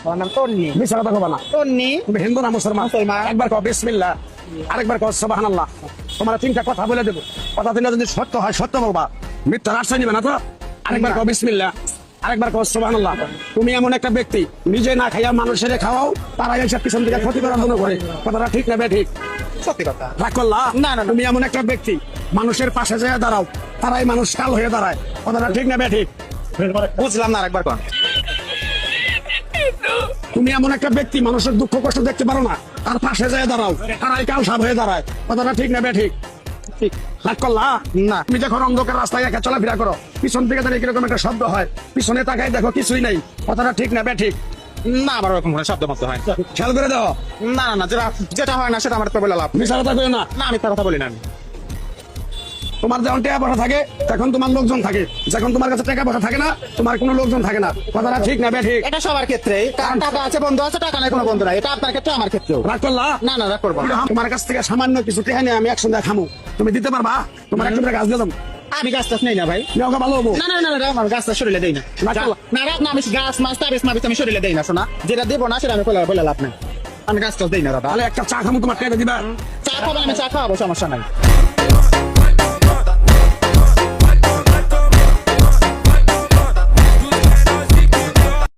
আমার নাম তন্নি। মিছা কথা কবা না। তন্নি। তুমি হিন্দু না মুসলমান? মুসলমান। একবার কও বিসমিল্লাহ, আরেকবার কও সুবহানাল্লাহ। তোমার তিনটা কথা বলে দেবো, কথা তিনটা যদি সত্য হয় সত্য বলবা, মিথ্যার আশ্রয় নিবে না তো। আরেকবার কও বিসমিল্লাহ, আরেকবার কও সুবহানাল্লাহ। তুমি এমন একটা ব্যক্তি নিজে না খাইয়া মানুষের খাওয়াও, তারা এইসব পিছন থেকে ক্ষতি করার জন্য করে। কথাটা ঠিক না ঠিক? সত্যি কথা। রাগ করলা? না, না, না। তুমি এমন একটা ব্যক্তি মানুষের পাশে যেয়ে দাঁড়াও, তারাই মানুষ কাল হয়ে দাঁড়ায়। কথাটা ঠিক না ঠিক? বুঝলাম না, আরেকবার কর। তুমি এমন একটা ব্যক্তি মানুষের দুঃখ কষ্ট দেখতে পারো না, তার পাশে যেয়ে দাঁড়াও, তারাই কাল সাপ হয়ে দাঁড়ায়। কথাটা ঠিক না ঠিক? ঠিক। রাগ করলা? না। তুমি যখন অন্ধকার রাস্তায় একা চলাফেরা করো, পিছন থেকে দাঁড়িয়ে কিরকম একটা শব্দ হয়, পিছনে তাকাই দেখো কিছুই নাই। কথাটা ঠিক না ঠিক? না, আবার ওরকম কোনো শব্দ মতো হয়। খেয়াল করে দাও। না না না, যেটা যেটা হয় না সেটা আমার তো বলে লাভ। মিছা কথা কইও না। না, আমি তার কথা বলি না। আমি তোমার যখন টাকা পয়সা থাকে তখন তোমার লোকজন থাকে, যখন তোমার কাছে টাকা পয়সা থাকে না তোমার কোনো লোকজন থাকে না। কথাটা ঠিক না ঠিক? এটা সবার ক্ষেত্রে, কারণ টাকা আছে বন্ধু আছে, টাকা নাই কোনো বন্ধু নাই। এটা আপনার ক্ষেত্রে, আমার ক্ষেত্রেও। রাগ করলা? না না, রাগ করবো না। তোমার কাছ থেকে সামান্য কিছু টাকা নিয়ে আমি একসঙ্গে খামু, তুমি দিতে পারবা? তোমার একটা গাছ দিলাম, আমি গাছ টাছ নেই না ভাই। নেওয়া ভালো হবো। না না না না, আমি গাছ টাছ শরীরে দেই না। রাগ করলা? না রাখ না, আমি গাছ মাছ তাবিজ মাবিজ আমি শরীরে দেই না। শোনা, যেটা দেবো না সেটা আমি বলে লাভ নেই। আমি গাছ টাছ দেই না দাদা। তাহলে একটা চা খামু, তোমার টাকা দিবা? চা খাবো, আমি চা খাওয়াবো, সমস্যা নাই।